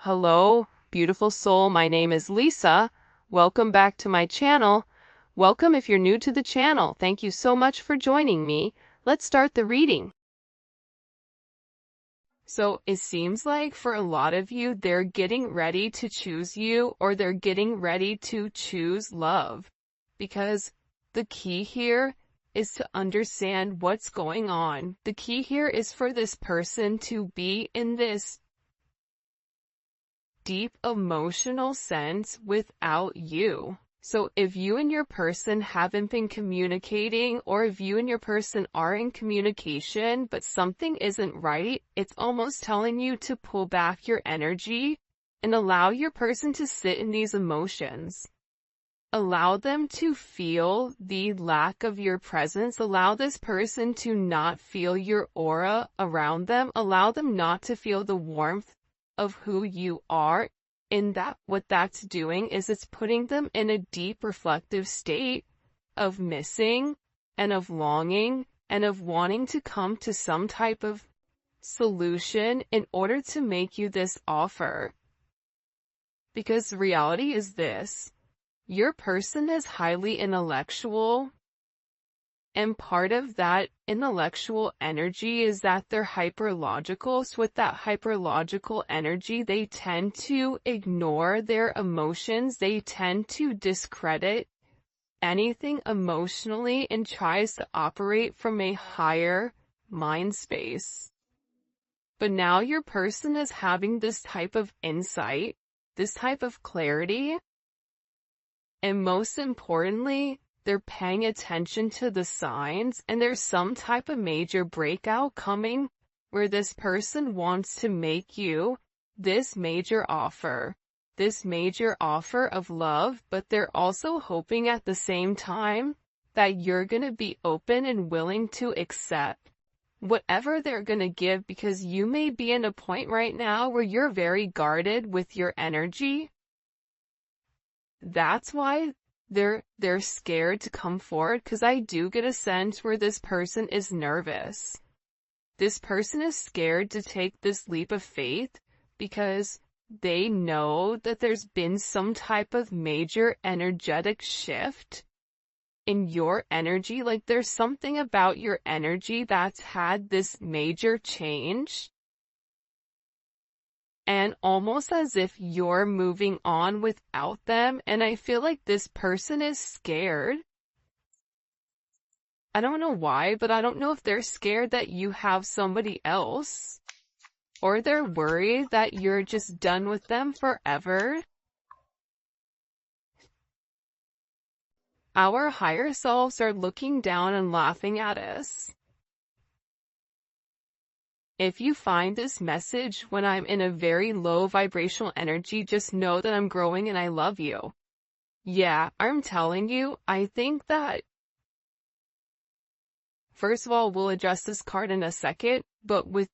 Hello, beautiful soul. My name is Lisa. Welcome back to my channel. Welcome if you're new to the channel. Thank you so much for joining me. Let's start the reading. So it seems like for a lot of you, they're getting ready to choose you, or they're getting ready to choose love. Because the key here is to understand what's going on. The key here is for this person to be in this deep emotional sense without you. So if you and your person haven't been communicating, or if you and your person are in communication, but something isn't right, it's almost telling you to pull back your energy and allow your person to sit in these emotions. Allow them to feel the lack of your presence. Allow this person to not feel your aura around them. Allow them not to feel the warmth of who you are. In that, what that's doing is it's putting them in a deep reflective state of missing and of longing and of wanting to come to some type of solution in order to make you this offer. Because reality is this: your person is highly intellectual, and part of that intellectual energy is that they're hyperlogical. So with that hyperlogical energy, they tend to ignore their emotions. They tend to discredit anything emotionally and tries to operate from a higher mind space. But now your person is having this type of insight, this type of clarity, and most importantly, they're paying attention to the signs, and there's some type of major breakout coming where this person wants to make you this major offer of love, but they're also hoping at the same time that you're going to be open and willing to accept whatever they're going to give, because you may be in a point right now where you're very guarded with your energy. That's why they're scared to come forward, because I do get a sense where this person is nervous. This person is scared to take this leap of faith because they know that there's been some type of major energetic shift in your energy. Like there's something about your energy that's had this major change. And almost as if you're moving on without them. And I feel like this person is scared. I don't know why, but I don't know if they're scared that you have somebody else, or they're worried that you're just done with them forever. Our higher selves are looking down and laughing at us. If you find this message when I'm in a very low vibrational energy, just know that I'm growing and I love you. Yeah, I'm telling you, I think that, first of all, we'll address this card in a second, but with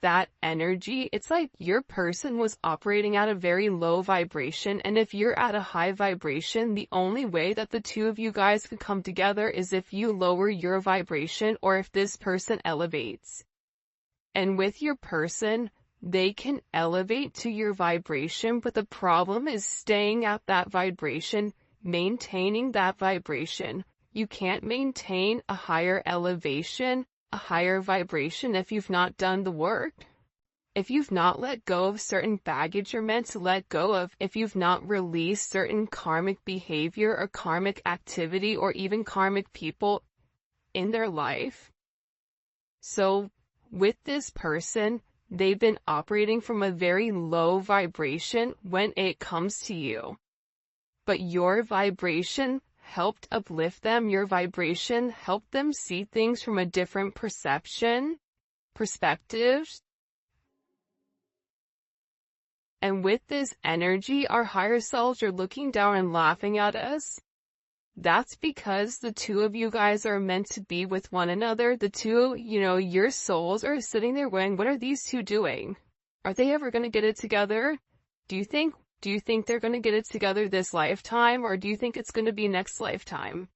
that energy, it's like your person was operating at a very low vibration, and if you're at a high vibration, the only way that the two of you guys could come together is if you lower your vibration, or if this person elevates. And with your person, they can elevate to your vibration, but the problem is staying at that vibration, maintaining that vibration. You can't maintain a higher elevation, a higher vibration, if you've not done the work. If you've not let go of certain baggage you're meant to let go of, if you've not released certain karmic behavior or karmic activity or even karmic people in their life. So with this person, they've been operating from a very low vibration when it comes to you. But your vibration helped uplift them. Your vibration helped them see things from a different perspective. And with this energy, our higher selves are looking down and laughing at us. That's because the two of you guys are meant to be with one another. The two, your souls are sitting there going, what are these two doing? Are they ever going to get it together? Do you think they're going to get it together this lifetime, or do you think it's going to be next lifetime?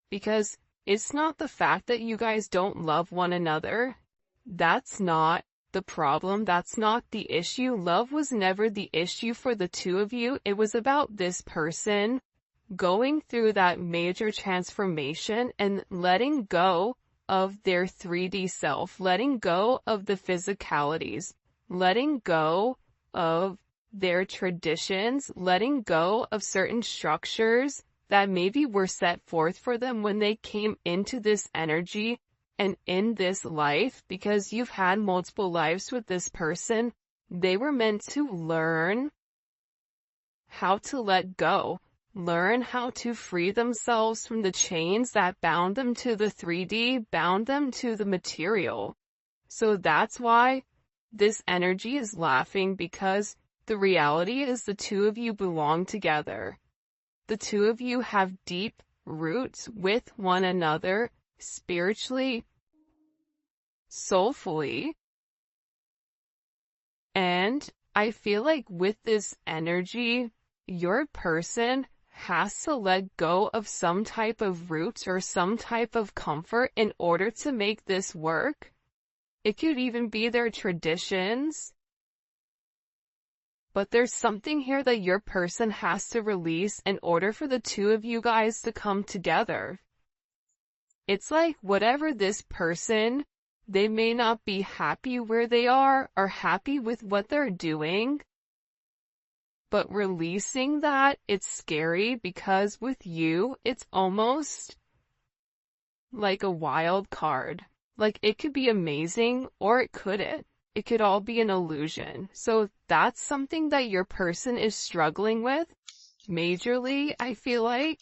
Because it's not the fact that you guys don't love one another. That's not the problem. That's not the issue. Love was never the issue for the two of you. It was about this person going through that major transformation and letting go of their 3D self, letting go of the physicalities, letting go of their traditions, letting go of certain structures that maybe were set forth for them when they came into this energy and in this life, because you've had multiple lives with this person. They were meant to learn how to let go, learn how to free themselves from the chains that bound them to the 3D, bound them to the material. So that's why this energy is laughing, because the reality is the two of you belong together. The two of you have deep roots with one another, spiritually, soulfully. And I feel like with this energy, your person has to let go of some type of roots or some type of comfort in order to make this work. It could even be their traditions. But there's something here that your person has to release in order for the two of you guys to come together. It's like whatever this person, they may not be happy where they are or happy with what they're doing. But releasing that, it's scary, because with you, it's almost like a wild card. Like, it could be amazing or it couldn't. It could all be an illusion. So that's something that your person is struggling with majorly, I feel like.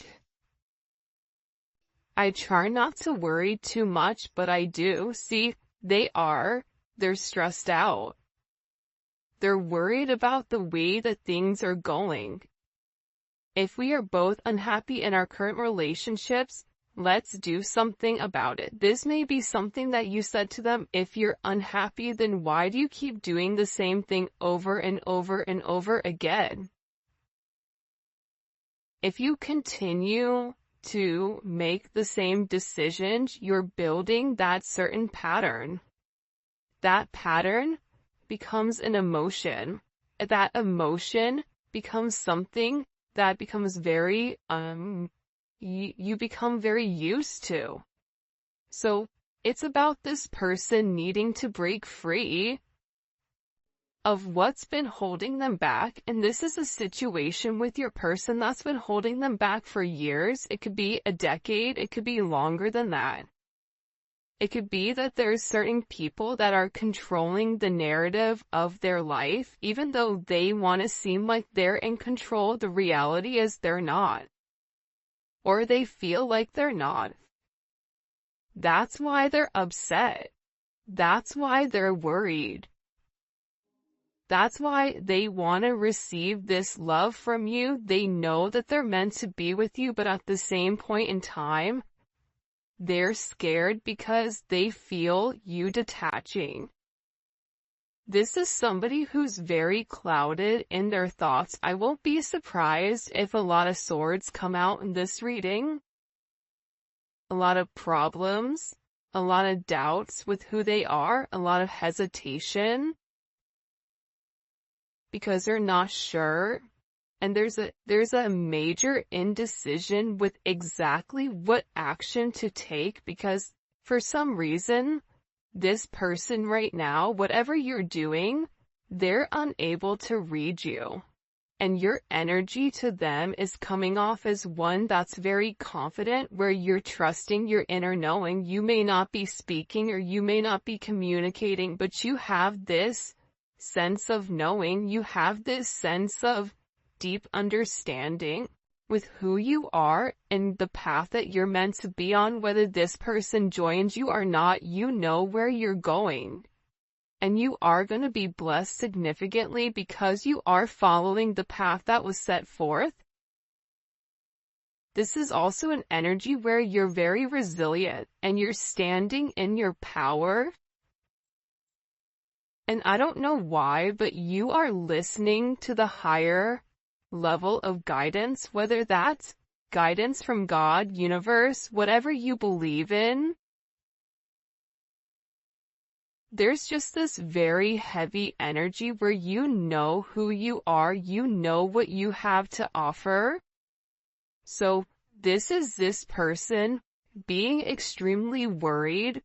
I try not to worry too much, but I do. See, they're stressed out. They're worried about the way that things are going. If we are both unhappy in our current relationships, let's do something about it. This may be something that you said to them. If you're unhappy, then why do you keep doing the same thing over and over and over again? If you continue to make the same decisions, you're building that certain pattern. That pattern becomes an emotion. That emotion becomes something that becomes very, you become very used to. So it's about this person needing to break free of what's been holding them back. And this is a situation with your person that's been holding them back for years. It could be a decade. It could be longer than that. It could be that there's certain people that are controlling the narrative of their life, even though they want to seem like they're in control. The reality is they're not. Or they feel like they're not. That's why they're upset. That's why they're worried. That's why they want to receive this love from you. They know that they're meant to be with you, but at the same point in time, they're scared because they feel you detaching. This is somebody who's very clouded in their thoughts. I won't be surprised if a lot of swords come out in this reading. A lot of problems, a lot of doubts with who they are, a lot of hesitation, because they're not sure. And there's a major indecision with exactly what action to take, because for some reason, this person right now, whatever you're doing, they're unable to read you. And your energy to them is coming off as one that's very confident, where you're trusting your inner knowing. You may not be speaking or you may not be communicating, but you have this sense of knowing. You have this sense of deep understanding with who you are and the path that you're meant to be on. Whether this person joins you or not, you know where you're going. And you are going to be blessed significantly because you are following the path that was set forth. This is also an energy where you're very resilient and you're standing in your power. And I don't know why, but you are listening to the higher level of guidance, whether that's guidance from God, universe, whatever you believe in. there's just this very heavy energy where you know who you are, you know what you have to offer. So this is this person being extremely worried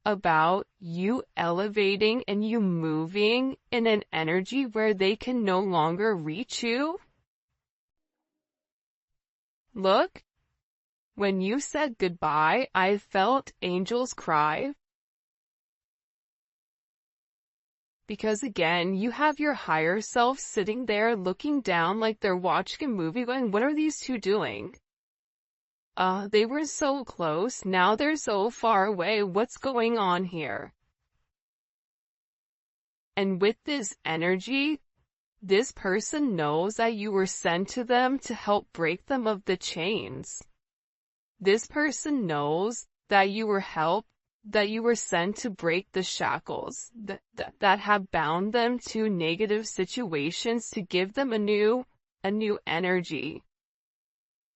about you elevating and you moving in an energy where they can no longer reach you. Look, when you said goodbye, I felt angels cry. Because again, you have your higher self sitting there looking down like they're watching a movie going, what are these two doing? They were so close, now they're so far away, what's going on here? And with this energy, this person knows that you were sent to them to help break them of the chains. This person knows that you were sent to break the shackles that have bound them to negative situations, to give them a new energy.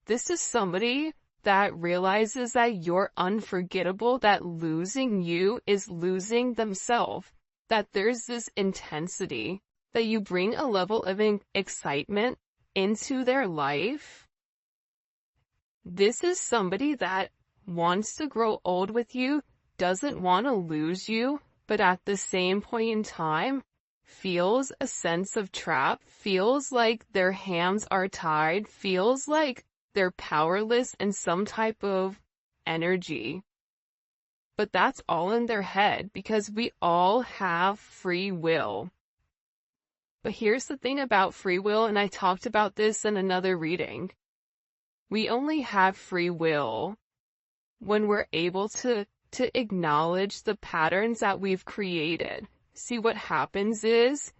This is somebody that realizes that you're unforgettable, that losing you is losing themselves, that there's this intensity, that you bring a level of excitement into their life. This is somebody that wants to grow old with you, doesn't want to lose you, but at the same point in time, feels a sense of trap, feels like their hands are tied, feels like they're powerless in some type of energy. But that's all in their head, because we all have free will. But here's the thing about free will, and I talked about this in another reading. We only have free will when we're able to acknowledge the patterns that we've created. See, what happens is,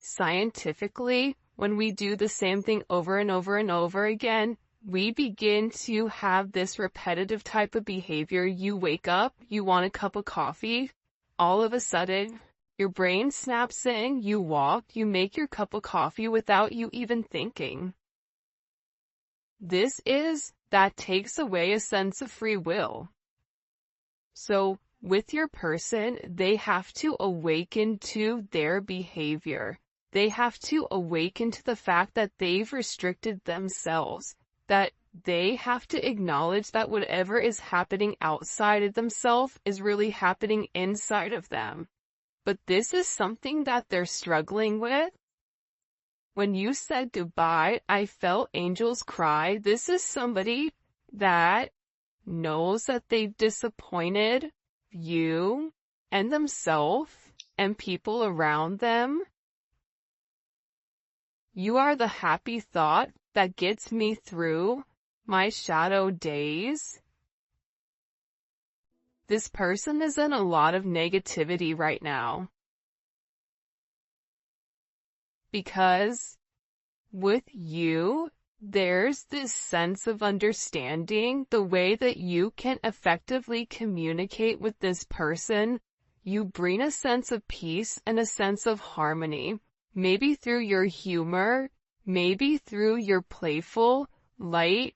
scientifically, when we do the same thing over and over and over again, we begin to have this repetitive type of behavior. You wake up, you want a cup of coffee, all of a sudden, your brain snaps in, you walk, you make your cup of coffee without you even thinking. That takes away a sense of free will. So, with your person, they have to awaken to their behavior. They have to awaken to the fact that they've restricted themselves, that they have to acknowledge that whatever is happening outside of themselves is really happening inside of them. But this is something that they're struggling with. When you said goodbye, I felt angels cry. This is somebody that knows that they've disappointed you and themselves and people around them. You are the happy thought that gets me through my shadow days. This person is in a lot of negativity right now. Because with you, there's this sense of understanding, the way that you can effectively communicate with this person. You bring a sense of peace and a sense of harmony, maybe through your humor, maybe through your playful, light,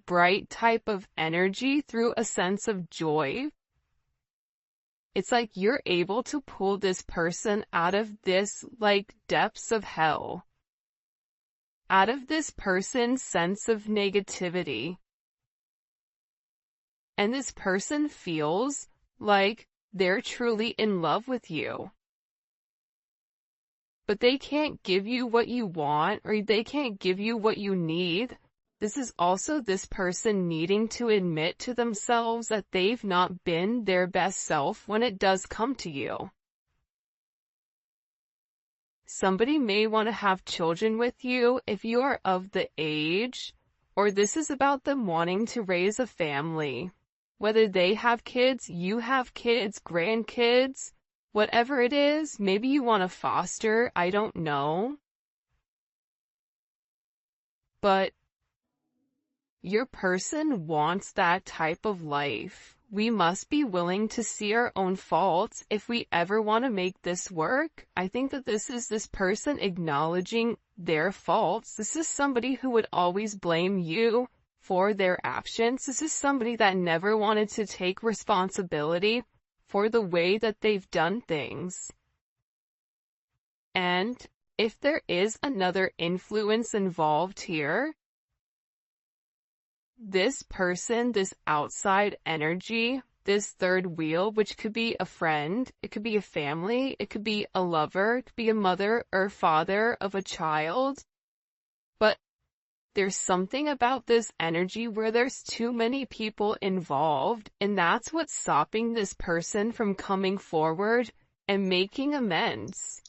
bright type of energy, through a sense of joy. It's like you're able to pull this person out of this, like, depths of hell. Out of this person's sense of negativity. And this person feels like they're truly in love with you. But they can't give you what you want, or they can't give you what you need. This is also this person needing to admit to themselves that they've not been their best self when it does come to you. Somebody may want to have children with you if you are of the age, or this is about them wanting to raise a family. Whether they have kids, you have kids, grandkids, whatever it is, maybe you want to foster, I don't know. But your person wants that type of life. We must be willing to see our own faults if we ever want to make this work. I think that this is this person acknowledging their faults. This is somebody who would always blame you for their actions. This is somebody that never wanted to take responsibility for the way that they've done things. And if there is another influence involved here, this person, this outside energy, this third wheel, which could be a friend, it could be a family, it could be a lover, it could be a mother or father of a child. But there's something about this energy where there's too many people involved, and that's what's stopping this person from coming forward and making amends.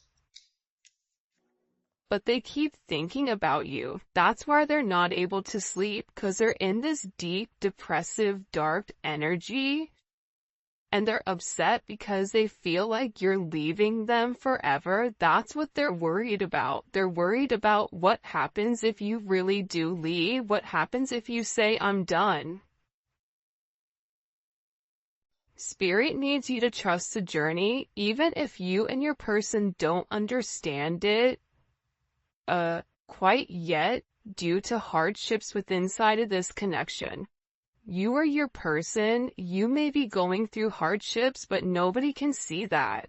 But they keep thinking about you. That's why they're not able to sleep, because they're in this deep, depressive, dark energy. And they're upset because they feel like you're leaving them forever. That's what they're worried about. They're worried about what happens if you really do leave. What happens if you say, I'm done? Spirit needs you to trust the journey, even if you and your person don't understand it quite yet due to hardships within inside of this connection. You or your person, you may be going through hardships, but nobody can see that.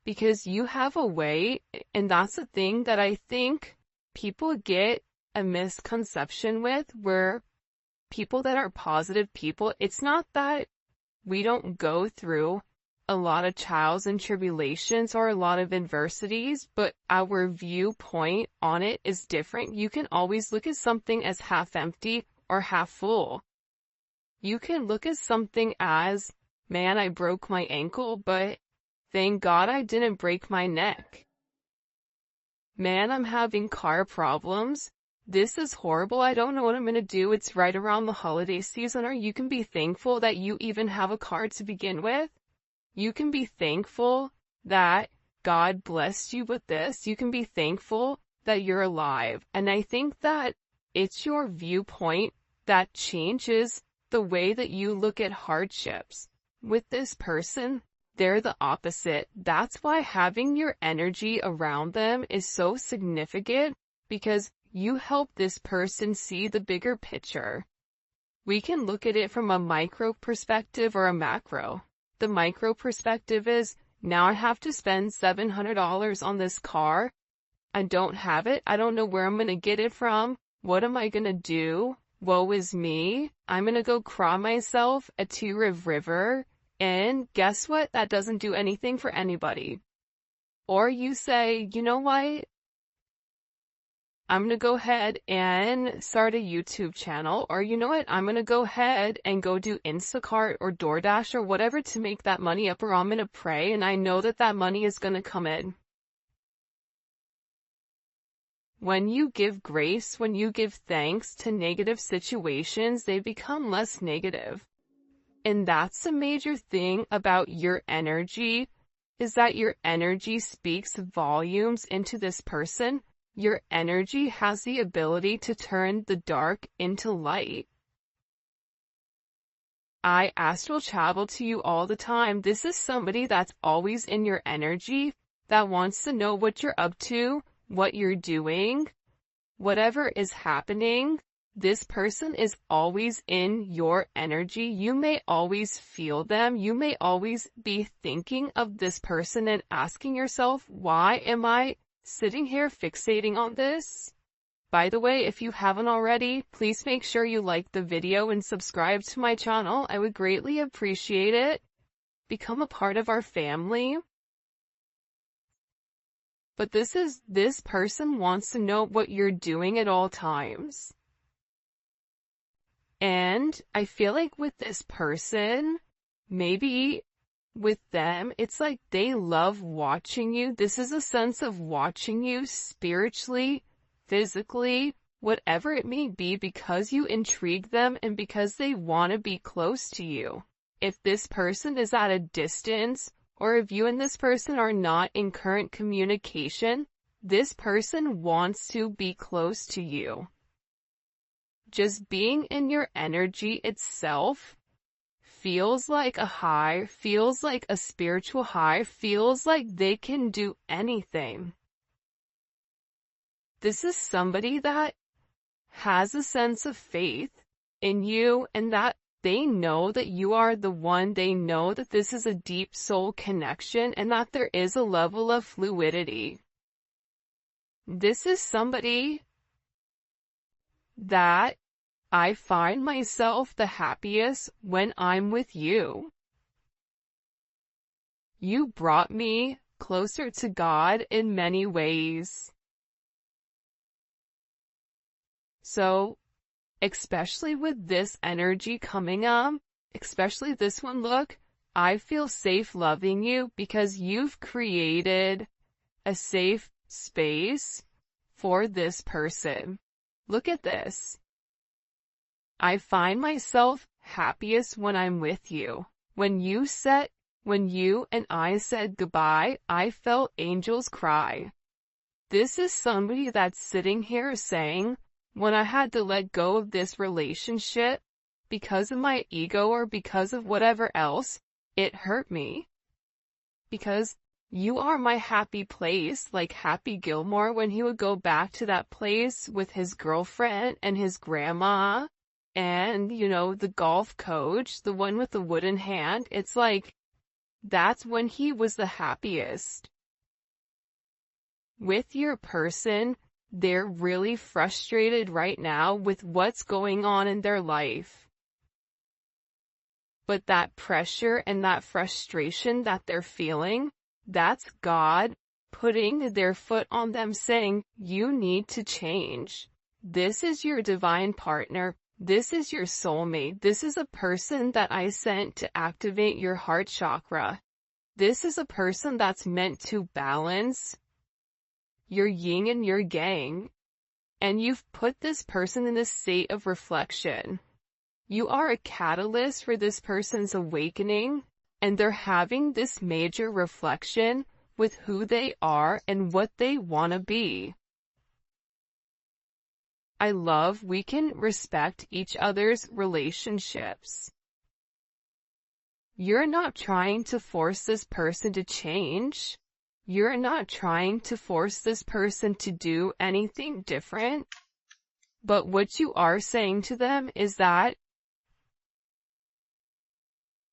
Because you have a way, and that's the thing that I think people get a misconception with, where people that are positive people, it's not that we don't go through a lot of trials and tribulations or a lot of adversities, but our viewpoint on it is different. You can always look at something as half empty or half full. You can look at something as, man, I broke my ankle, but thank God I didn't break my neck. Man, I'm having car problems. This is horrible. I don't know what I'm going to do. It's right around the holiday season. Or you can be thankful that you even have a car to begin with. You can be thankful that God blessed you with this. You can be thankful that you're alive. And I think that it's your viewpoint that changes the way that you look at hardships. With this person, they're the opposite. That's why having your energy around them is so significant, because you help this person see the bigger picture. We can look at it from a micro perspective or a macro. The micro perspective is, now I have to spend $700 on this car. I don't have it. I don't know where I'm going to get it from. What am I going to do? Woe is me. I'm going to go cry myself at Two River. And guess what? That doesn't do anything for anybody. Or you say, you know what? I'm going to go ahead and start a YouTube channel. Or you know what? I'm going to go ahead and go do Instacart or DoorDash or whatever to make that money up, or I'm going to pray and I know that that money is going to come in. When you give grace, when you give thanks to negative situations, they become less negative. And that's a major thing about your energy, is that your energy speaks volumes into this person. Your energy has the ability to turn the dark into light. I astral travel to you all the time. This is somebody that's always in your energy, that wants to know what you're up to, what you're doing, whatever is happening. This person is always in your energy. You may always feel them. You may always be thinking of this person and asking yourself, why am I sitting here fixating on this? By the way, if you haven't already, please make sure you like the video and subscribe to my channel. I would greatly appreciate it. Become a part of our family. But this person wants to know what you're doing at all times. And I feel like with this person, maybe with them, it's like they love watching you. This is a sense of watching you spiritually, physically, whatever it may be, because you intrigue them and because they want to be close to you. If this person is at a distance, or if you and this person are not in current communication, this person wants to be close to you. Just being in your energy itself feels like a high, feels like a spiritual high, feels like they can do anything. This is somebody that has a sense of faith in you, and that They know that you are the one. They know that this is a deep soul connection and that there is a level of fluidity. This is somebody that I find myself the happiest when I'm with you. You brought me closer to God in many ways. So, especially with this energy coming up, especially this one, look, I feel safe loving you because you've created a safe space for this person. Look at this. I find myself happiest when I'm with you. When you and I said goodbye, I felt angels cry. This is somebody that's sitting here saying, when I had to let go of this relationship because of my ego or because of whatever else, it hurt me. Because you are my happy place, like Happy Gilmore when he would go back to that place with his girlfriend and his grandma and, the golf coach, the one with the wooden hand. It's like, that's when he was the happiest. With your person, they're really frustrated right now with what's going on in their life. But that pressure and that frustration that they're feeling, that's God putting their foot on them saying, you need to change. This is your divine partner. This is your soulmate. This is a person that I sent to activate your heart chakra. This is a person that's meant to balance your yin and your yang. And you've put this person in a state of reflection. You are a catalyst for this person's awakening, and they're having this major reflection with who they are and what they want to be. I love we can respect each other's relationships. You're not trying to force this person to change. You're not trying to force this person to do anything different. But what you are saying to them is that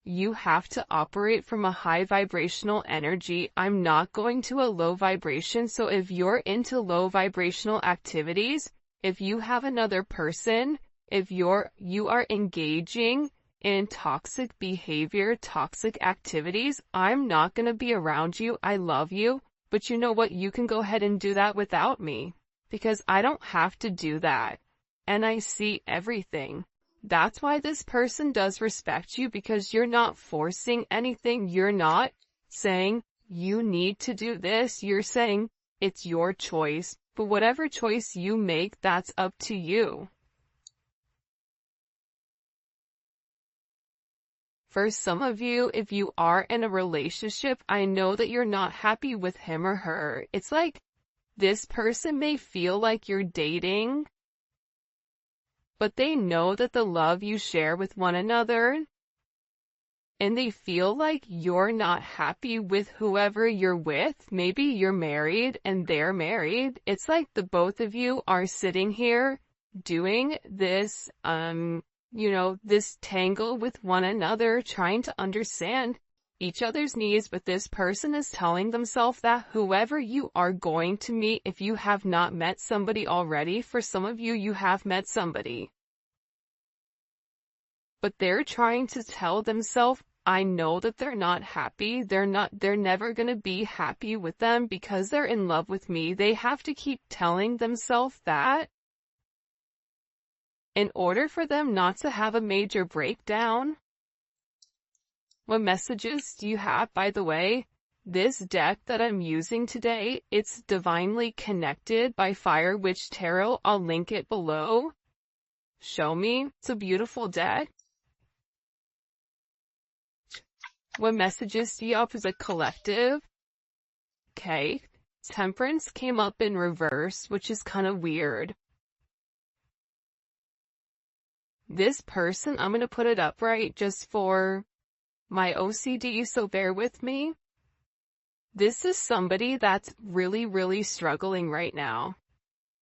you have to operate from a high vibrational energy. I'm not going to a low vibration. So if you're into low vibrational activities, if you have another person, if you are engaging in toxic behavior, toxic activities, I'm not going to be around you. I love you, but you know what? You can go ahead and do that without me because I don't have to do that. And I see everything. That's why this person does respect you, because you're not forcing anything. You're not saying you need to do this. You're saying it's your choice. But whatever choice you make, that's up to you. For some of you, if you are in a relationship, I know that you're not happy with him or her. It's like this person may feel like you're dating, but they know that the love you share with one another, and they feel like you're not happy with whoever you're with. Maybe you're married and they're married. It's like the both of you are sitting here doing this, this tangle with one another, trying to understand each other's needs, but this person is telling themselves that whoever you are going to meet, if you have not met somebody already, for some of you, you have met somebody. But they're trying to tell themselves, I know that they're not happy. They're never going to be happy with them because they're in love with me. They have to keep telling themselves that in order for them not to have a major breakdown. What messages do you have, by the way? This deck that I'm using today, it's Divinely Connected by Fire Witch Tarot. I'll link it below. Show me. It's a beautiful deck. What messages do you have as a collective? Okay. Temperance came up in reverse, which is kind of weird. This person, I'm going to put it upright just for my OCD, so bear with me. This is somebody that's really, really struggling right now.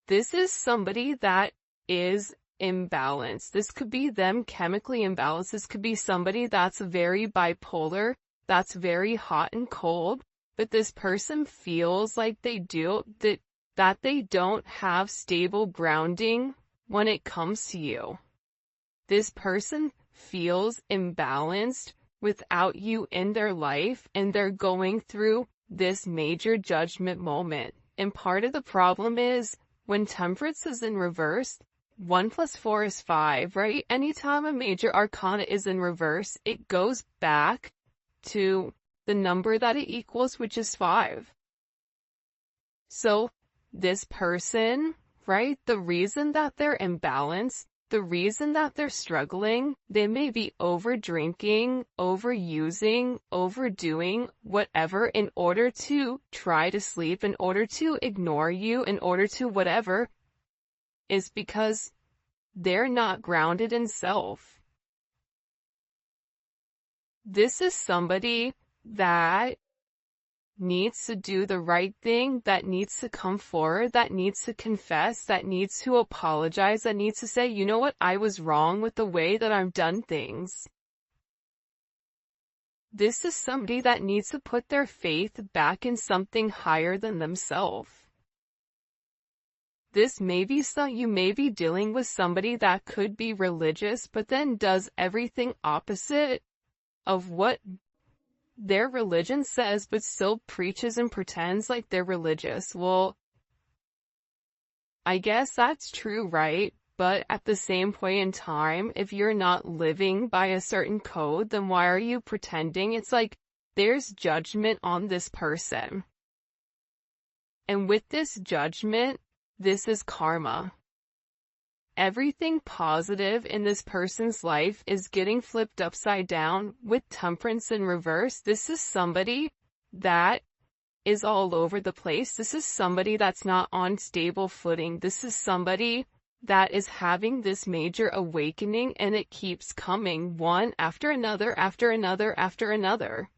This is somebody that is imbalanced. This could be them chemically imbalanced. This could be somebody that's very bipolar, that's very hot and cold, but this person feels like that they don't have stable grounding when it comes to you. This person feels imbalanced without you in their life, and they're going through this major judgment moment. And part of the problem is when Temperance is in reverse, 1 + 4 is 5, right? Anytime a major arcana is in reverse, it goes back to the number that it equals, which is 5. So this person, right, the reason that they're imbalanced, the reason that they're struggling, they may be over drinking, overusing, overdoing, whatever, in order to try to sleep, in order to ignore you, in order to whatever, is because they're not grounded in self. This is somebody that needs to do the right thing, that needs to come forward, that needs to confess, that needs to apologize, that needs to say, you know what, I was wrong with the way that I've done things. This is somebody that needs to put their faith back in something higher than themselves. You may be dealing with somebody that could be religious, but then does everything opposite of what their religion says, but still preaches and pretends like they're religious. Well, I guess that's true, right? But at the same point in time, if you're not living by a certain code, then why are you pretending? It's like there's judgment on this person. And with this judgment, this is karma. Everything positive in this person's life is getting flipped upside down with Temperance in reverse. This is somebody that is all over the place. This is somebody that's not on stable footing. This is somebody that is having this major awakening, and it keeps coming one after another, after another, after another.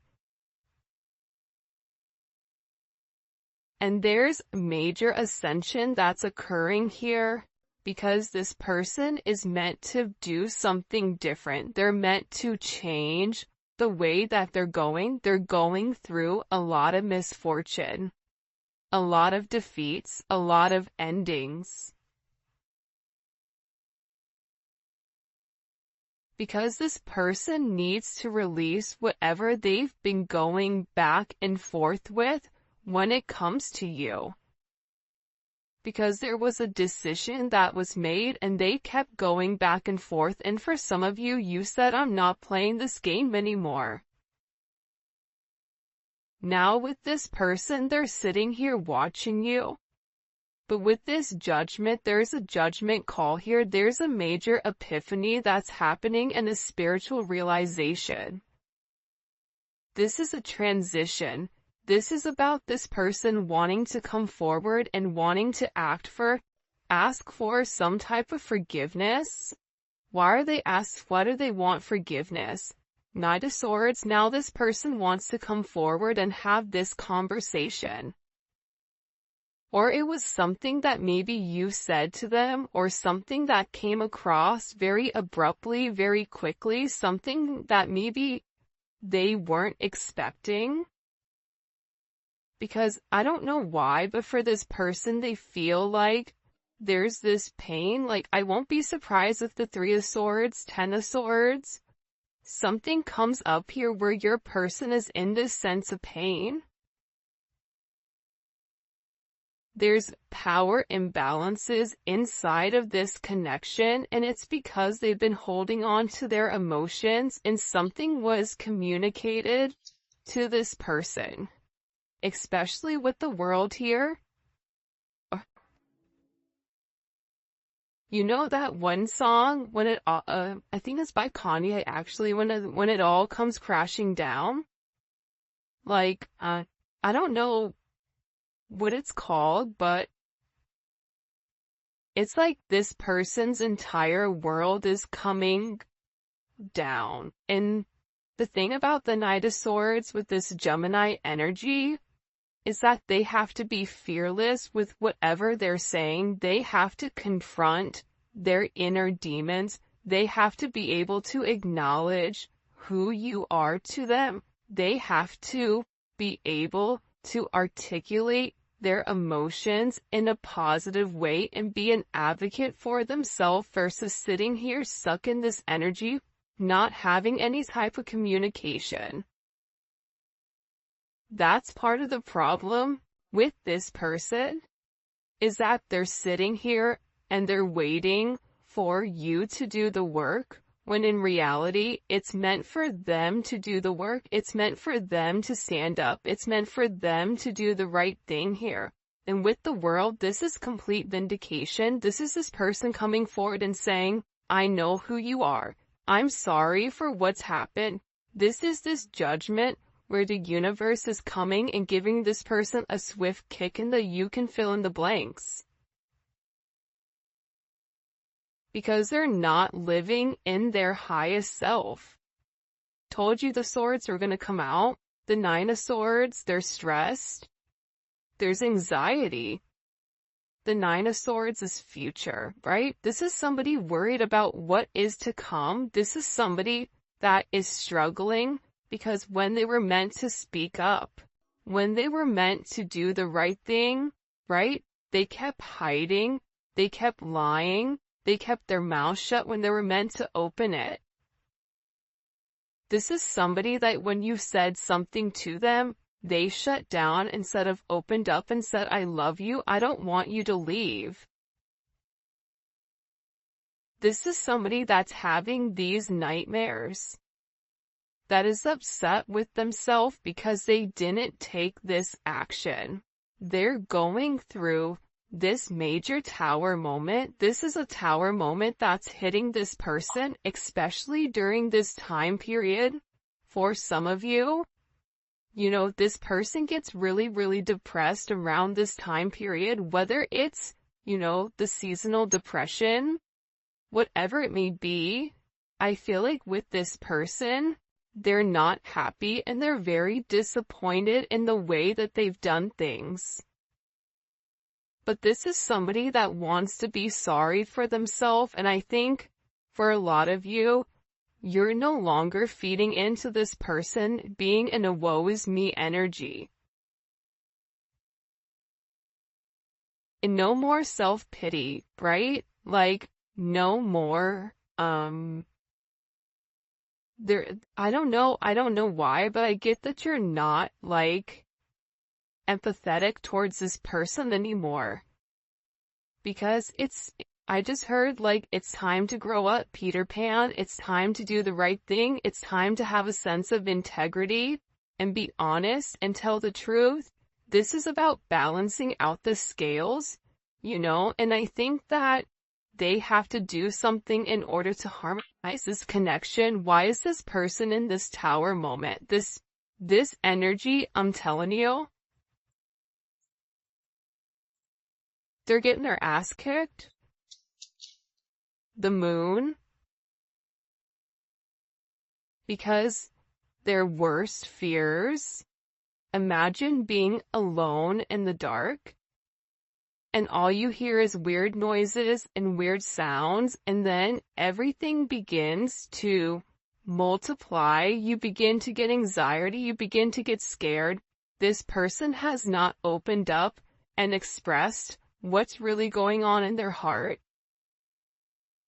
And there's major ascension that's occurring here, because this person is meant to do something different. They're meant to change the way that they're going. They're going through a lot of misfortune, a lot of defeats, a lot of endings. Because this person needs to release whatever they've been going back and forth with when it comes to you. Because there was a decision that was made and they kept going back and forth, and for some of you, you said, I'm not playing this game anymore. Now with this person, they're sitting here watching you. But with this judgment, there's a judgment call here. There's a major epiphany that's happening and a spiritual realization. This is a transition. This is about this person wanting to come forward and wanting to ask for some type of forgiveness. Why do they want forgiveness? Knight of Swords. Now this person wants to come forward and have this conversation. Or it was something that maybe you said to them, or something that came across very abruptly, very quickly, something that maybe they weren't expecting. Because I don't know why, but for this person, they feel like there's this pain. Like, I won't be surprised if the 3 of Swords, 10 of Swords, something comes up here where your person is in this sense of pain. There's power imbalances inside of this connection, and it's because they've been holding on to their emotions, and something was communicated to this person. Especially with the World here. You know that one song, I think it's by Kanye actually, when it all comes crashing down? Like, I don't know what it's called, but it's like this person's entire world is coming down. And the thing about the Knight of Swords with this Gemini energy is that they have to be fearless with whatever they're saying. They have to confront their inner demons. They have to be able to acknowledge who you are to them. They have to be able to articulate their emotions in a positive way and be an advocate for themselves versus sitting here stuck in this energy, not having any type of communication. That's part of the problem with this person, is that they're sitting here and they're waiting for you to do the work, when in reality, it's meant for them to do the work. It's meant for them to stand up. It's meant for them to do the right thing here. And with the world, this is complete vindication. This is this person coming forward and saying, I know who you are. I'm sorry for what's happened. This is this judgment where the universe is coming and giving this person a swift kick in the you can fill in the blanks. Because they're not living in their highest self. Told you the swords were going to come out. The 9 of Swords, they're stressed. There's anxiety. The 9 of Swords is future, right? This is somebody worried about what is to come. This is somebody that is struggling because when they were meant to speak up, when they were meant to do the right thing, right? They kept hiding. They kept lying. They kept their mouth shut when they were meant to open it. This is somebody that when you said something to them, they shut down instead of opened up and said, I love you, I don't want you to leave. This is somebody that's having these nightmares, that is upset with themselves because they didn't take this action. They're going through this major tower moment. This is a tower moment that's hitting this person, especially during this time period. For some of you, you know, this person gets really, really depressed around this time period, whether it's, you know, the seasonal depression, whatever it may be. I feel like with this person, they're not happy and they're very disappointed in the way that they've done things. But this is somebody that wants to be sorry for themselves, and I think for a lot of you, you're no longer feeding into this person being in a woe is me energy. And no more self-pity, right? Like, no more, I don't know why, but I get that you're not, like, empathetic towards this person anymore. Because I just heard, like, it's time to grow up, Peter Pan. It's time to do the right thing. It's time to have a sense of integrity and be honest and tell the truth. This is about balancing out the scales, you know, and I think that they have to do something in order to harmonize this connection. Why is this person in this tower moment? This energy, I'm telling you, they're getting their ass kicked. The Moon. Because their worst fears. Imagine being alone in the dark. And all you hear is weird noises and weird sounds. And then everything begins to multiply. You begin to get anxiety. You begin to get scared. This person has not opened up and expressed what's really going on in their heart.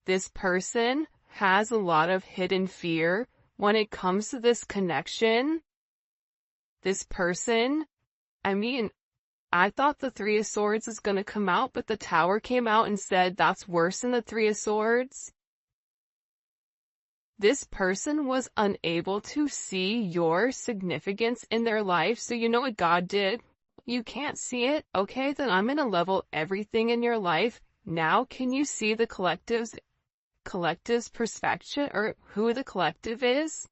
This person has a lot of hidden fear when it comes to this connection. This person, I mean, I thought the 3 of Swords is going to come out, but the Tower came out and said that's worse than the 3 of Swords. This person was unable to see your significance in their life, so you know what God did? You can't see it? Okay, then I'm going to level everything in your life. Now can you see the collective's perspective, or who the collective is?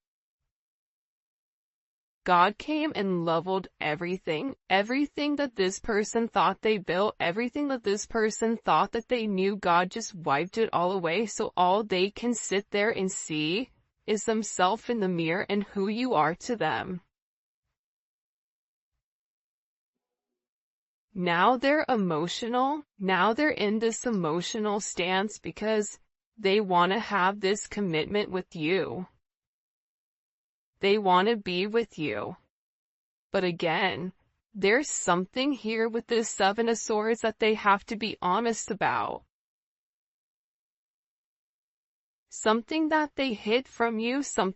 God came and leveled everything. Everything that this person thought they built, everything that this person thought that they knew, God just wiped it all away, so all they can sit there and see is themselves in the mirror and who you are to them. Now they're emotional. Now they're in this emotional stance because they want to have this commitment with you. They want to be with you. But again, there's something here with this Seven of Swords that they have to be honest about. Something that they hid from you, something